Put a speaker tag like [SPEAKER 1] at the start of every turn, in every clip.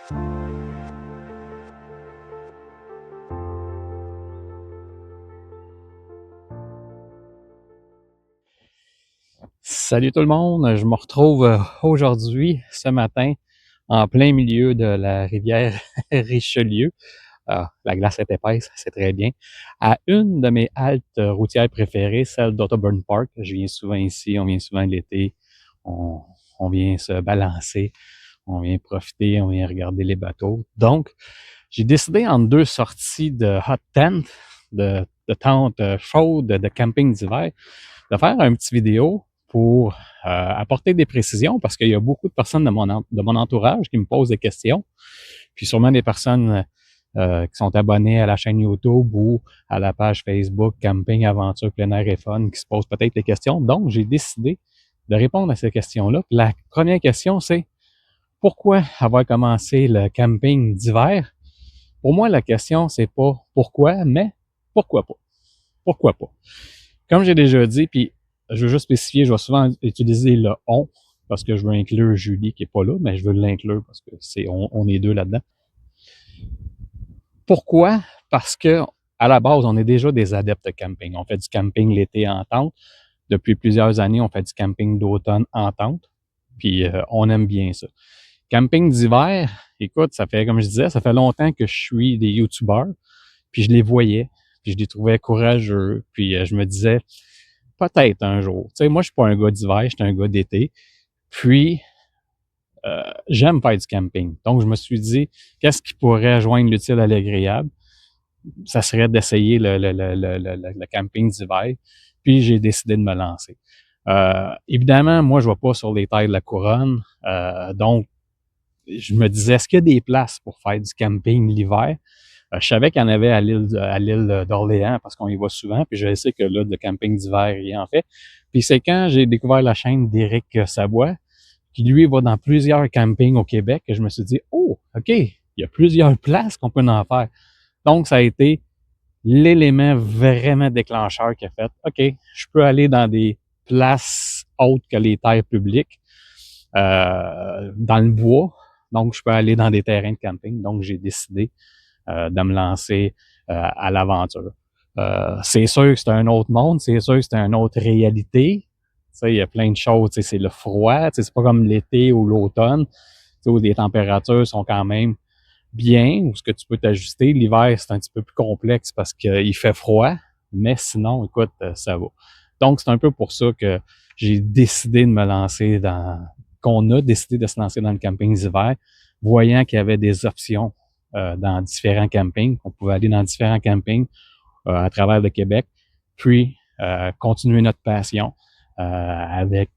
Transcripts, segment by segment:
[SPEAKER 1] Salut tout le monde, je me retrouve aujourd'hui, ce matin, en plein milieu de la rivière Richelieu. La glace est épaisse, c'est très bien. À une de mes haltes routières préférées, celle d'Otterburn Park. Je viens souvent ici, on vient souvent l'été, on, on vient se balancer, on vient profiter, on vient regarder les bateaux. Donc, j'ai décidé en deux sorties de hot tent, de tente chaude, de camping d'hiver, de faire un petit vidéo pour apporter des précisions parce qu'il y a beaucoup de personnes de mon entourage qui me posent des questions. Puis sûrement des personnes qui sont abonnées à la chaîne YouTube ou à la page Facebook Camping Aventure Plein Air et Fun qui se posent peut-être des questions. Donc, j'ai décidé de répondre à ces questions-là. La première question, c'est pourquoi avoir commencé le camping d'hiver? Pour moi, la question, c'est pas pourquoi, mais pourquoi pas? Pourquoi pas? Comme j'ai déjà dit, puis je veux juste spécifier, je vais souvent utiliser le on parce que je veux inclure Julie qui est pas là, mais je veux l'inclure parce que on est deux là-dedans. Pourquoi? Parce que à la base, on est déjà des adeptes de camping. On fait du camping l'été en tente. Depuis plusieurs années, on fait du camping d'automne en tente. Puis on aime bien ça. Camping d'hiver, écoute, ça fait, comme je disais, ça fait longtemps que je suis des YouTubers. Puis je les voyais, puis je les trouvais courageux. Puis je me disais, peut-être un jour. Tu sais, moi, je suis pas un gars d'hiver, je suis un gars d'été. Puis, j'aime faire du camping. Donc, je me suis dit, qu'est-ce qui pourrait joindre l'utile à l'agréable? Ça serait d'essayer le camping d'hiver. Puis, j'ai décidé de me lancer. Évidemment, moi, je ne vais pas sur les terres de la couronne. Donc, je me disais, est-ce qu'il y a des places pour faire du camping l'hiver? Je savais qu'il y en avait à l'île d'Orléans parce qu'on y va souvent, puis je sais que là, de camping d'hiver, il en fait. Puis c'est quand j'ai découvert la chaîne d'Éric Savoie, qui lui va dans plusieurs campings au Québec, que je me suis dit, oh, OK, il y a plusieurs places qu'on peut en faire. Donc, ça a été l'élément vraiment déclencheur qui a fait, OK, je peux aller dans des places autres que les terres publiques, dans le bois. Donc, je peux aller dans des terrains de camping. Donc, j'ai décidé de me lancer à l'aventure. C'est sûr que c'est un autre monde, c'est sûr que c'est une autre réalité. Tu sais, il y a plein de choses, tu sais, c'est le froid, tu sais, c'est pas comme l'été ou l'automne, tu sais, où les températures sont quand même bien, où ce que tu peux t'ajuster. L'hiver, c'est un petit peu plus complexe parce qu'il fait froid, mais sinon, écoute, ça va. Donc, c'est un peu pour ça que j'ai décidé de me lancer qu'on a décidé de se lancer dans le camping d'hiver, voyant qu'il y avait des options dans différents campings, qu'on pouvait aller dans différents campings à travers le Québec, puis continuer notre passion avec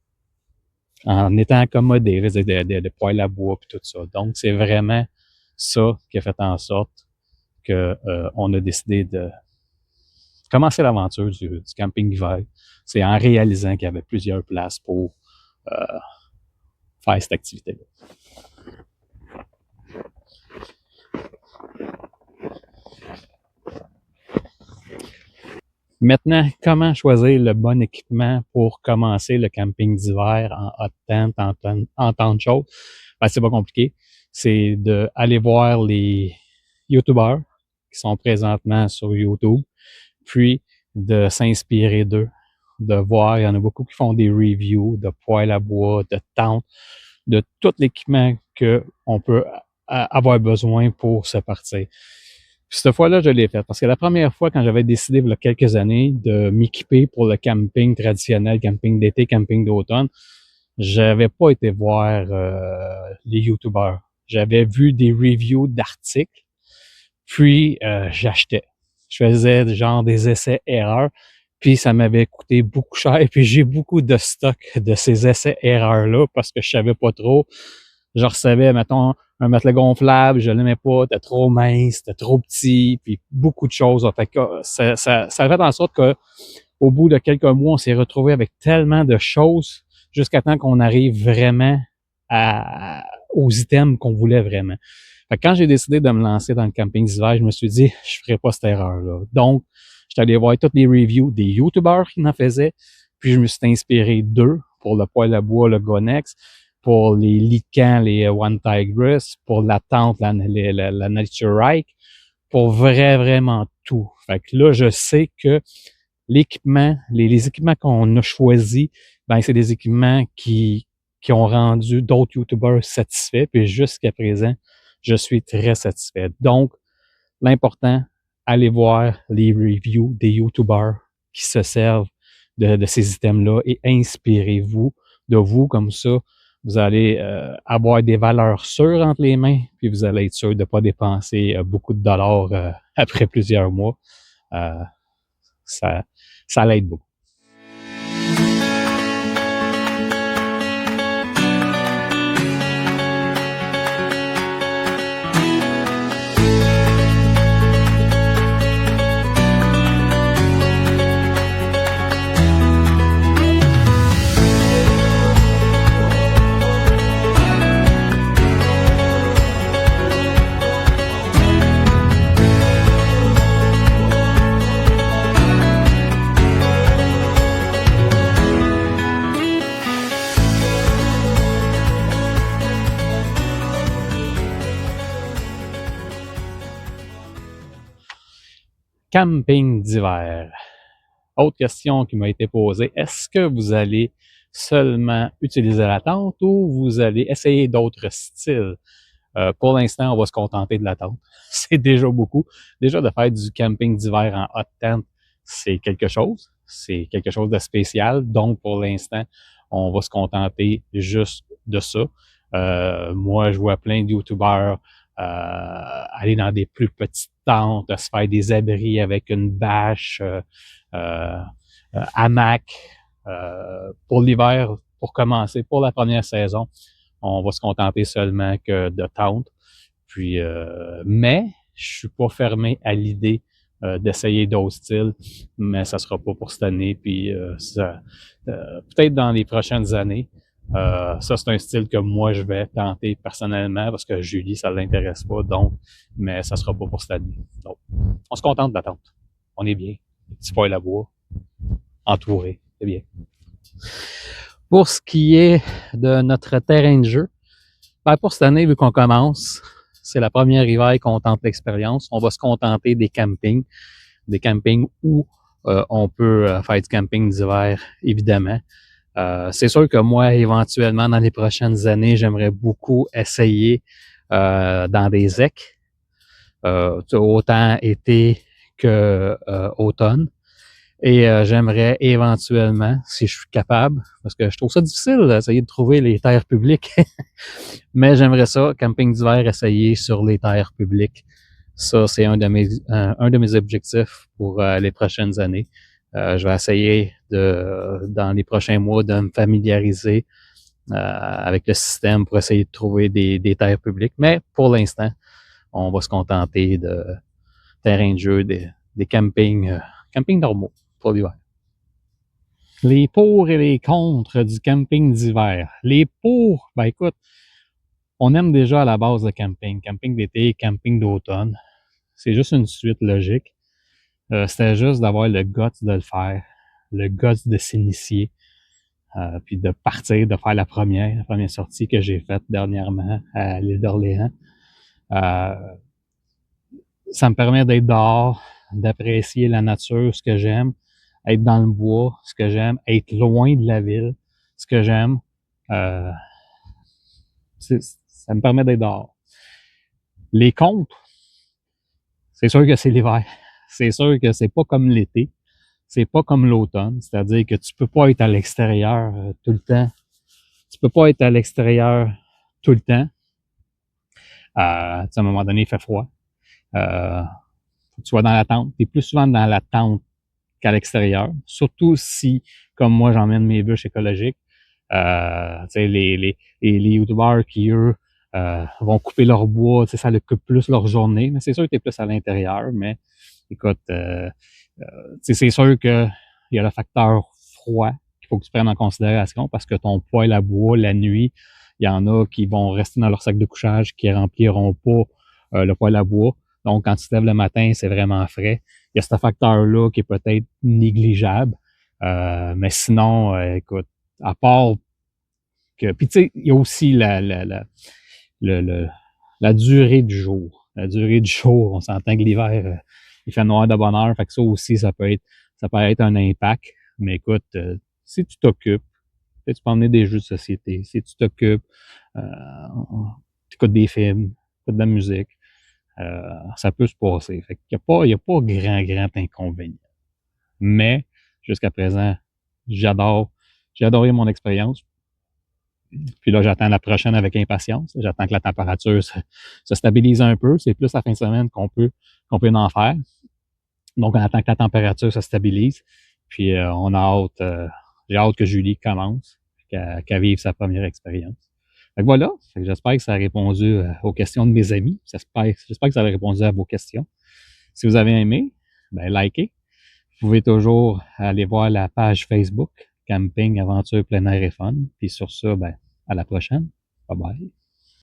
[SPEAKER 1] en étant accommodé, de poêle à bois puis tout ça. Donc, c'est vraiment ça qui a fait en sorte que on a décidé de commencer l'aventure du camping d'hiver. C'est en réalisant qu'il y avait plusieurs places pour euh, faire cette activité-là. Maintenant, comment choisir le bon équipement pour commencer le camping d'hiver en hot tent, en tente chaude? Ben, c'est pas compliqué. C'est d'aller voir les YouTubers qui sont présentement sur YouTube, puis de s'inspirer d'eux, de voir, il y en a beaucoup qui font des reviews de poêle à bois, de tentes, de tout l'équipement qu'on peut avoir besoin pour se partir. Puis cette fois-là, je l'ai fait parce que la première fois, quand j'avais décidé il y a quelques années de m'équiper pour le camping traditionnel, camping d'été, camping d'automne, j'avais pas été voir les YouTubers. J'avais vu des reviews d'articles, puis j'achetais. Je faisais genre des essais-erreurs, puis ça m'avait coûté beaucoup cher. Puis j'ai beaucoup de stock de ces essais-erreurs-là parce que je savais pas trop. Je recevais, mettons, un matelas gonflable, je l'aimais pas, c'était trop mince, c'était trop petit, puis beaucoup de choses. Fait que ça a fait en sorte que au bout de quelques mois, on s'est retrouvé avec tellement de choses jusqu'à temps qu'on arrive vraiment aux items qu'on voulait vraiment. Fait que quand j'ai décidé de me lancer dans le camping d'hiver, je me suis dit, je ferai pas cette erreur-là. Donc, j'étais allé voir toutes les reviews des YouTubers qui en faisaient, puis je me suis inspiré d'eux pour le poêle à bois, le Gonex. pour les licans, les One Tigress, pour la tente, la Nature Hike, pour vraiment tout. Fait que là, je sais que l'équipement, les équipements qu'on a choisis, ben c'est des équipements qui ont rendu d'autres YouTubers satisfaits. Puis jusqu'à présent, je suis très satisfait. Donc, l'important, allez voir les reviews des YouTubers qui se servent de ces items-là et inspirez-vous de vous comme ça. Vous allez avoir des valeurs sûres entre les mains, puis vous allez être sûr de ne pas dépenser beaucoup de dollars après plusieurs mois. Ça, ça l'aide beaucoup. Camping d'hiver. Autre question qui m'a été posée, est-ce que vous allez seulement utiliser la tente ou vous allez essayer d'autres styles? Pour l'instant, on va se contenter de la tente. C'est déjà beaucoup. Déjà, de faire du camping d'hiver en hot tent, c'est quelque chose. C'est quelque chose de spécial. Donc, pour l'instant, on va se contenter juste de ça. Moi, je vois plein de YouTubers aller dans des plus petites tentes, se faire des abris avec une bâche, hamac. Pour l'hiver, pour commencer, pour la première saison, on va se contenter seulement que de tente. Puis, mais je suis pas fermé à l'idée d'essayer d'autres styles, mais ça sera pas pour cette année. Puis, peut-être dans les prochaines années. Ça, c'est un style que moi, je vais tenter personnellement parce que Julie, ça l'intéresse pas. Donc, mais ça sera pas pour cette année. Donc, on se contente de la tente. On est bien. Petit poêle à bois, entouré. C'est bien. Pour ce qui est de notre terrain de jeu, ben pour cette année, vu qu'on commence, c'est la première hiver qu'on tente l'expérience. On va se contenter des campings où on peut faire du camping d'hiver, évidemment. C'est sûr que moi, éventuellement, dans les prochaines années, j'aimerais beaucoup essayer dans des EC, autant été que automne. Et j'aimerais éventuellement, si je suis capable, parce que je trouve ça difficile d'essayer de trouver les terres publiques, mais j'aimerais ça, camping d'hiver, essayer sur les terres publiques. Ça, c'est un de mes objectifs pour les prochaines années. Je vais essayer dans les prochains mois de me familiariser avec le système pour essayer de trouver des terres publiques. Mais pour l'instant, on va se contenter de terrains de jeu, des campings normaux pour l'hiver. Les pour et les contre du camping d'hiver. Les pour, ben écoute, on aime déjà à la base le camping. Camping d'été, camping d'automne. C'est juste une suite logique. C'était juste d'avoir le guts de le faire, le guts de s'initier, puis de partir, de faire la première sortie que j'ai faite dernièrement à l'île d'Orléans. Ça me permet d'être dehors, d'apprécier la nature, ce que j'aime, être dans le bois, ce que j'aime, être loin de la ville, ce que j'aime. Ça me permet d'être dehors. Les contres, c'est sûr que c'est l'hiver. C'est sûr que c'est pas comme l'été. C'est pas comme l'automne. C'est-à-dire que tu peux pas être à l'extérieur tout le temps. Tu peux pas être à l'extérieur tout le temps. À un moment donné, il fait froid. Faut que tu sois dans la tente. Tu es plus souvent dans la tente qu'à l'extérieur. Surtout si, comme moi, j'emmène mes bûches écologiques. Les youtubeurs qui, eux, vont couper leur bois, ça le coupe plus leur journée. Mais c'est sûr que tu es plus à l'intérieur. Mais écoute, c'est sûr qu'il y a le facteur froid qu'il faut que tu prennes en considération parce que ton poêle à bois, la nuit, il y en a qui vont rester dans leur sac de couchage, qui rempliront pas le poêle à bois. Donc, quand tu te lèves le matin, c'est vraiment frais. Il y a ce facteur-là qui est peut-être négligeable. Mais sinon, écoute, à part puis tu sais, il y a aussi la durée du jour. La durée du jour, on s'entend que l'hiver, il fait noir de bonne heure, fait que ça aussi, ça peut être un impact. Mais écoute, si tu t'occupes, tu peux emmener des jeux de société, si tu t'occupes, euh, tu écoutes des films, tu écoutes de la musique, ça peut se passer. Fait qu'il y a pas grand inconvénient. Mais, jusqu'à présent, j'adore, j'ai adoré mon expérience. Puis là, j'attends la prochaine avec impatience. J'attends que la température se stabilise un peu. C'est plus la fin de semaine qu'on peut en faire. Donc, on attend que la température se stabilise. Puis, j'ai hâte que Julie commence, qu'elle vive sa première expérience. Fait que voilà. Fait que j'espère que ça a répondu aux questions de mes amis. J'espère que ça a répondu à vos questions. Si vous avez aimé, ben, likez. Vous pouvez toujours aller voir la page Facebook Camping Aventure Plein Air et Fun. Puis sur ça, ben, à la prochaine. Bye bye.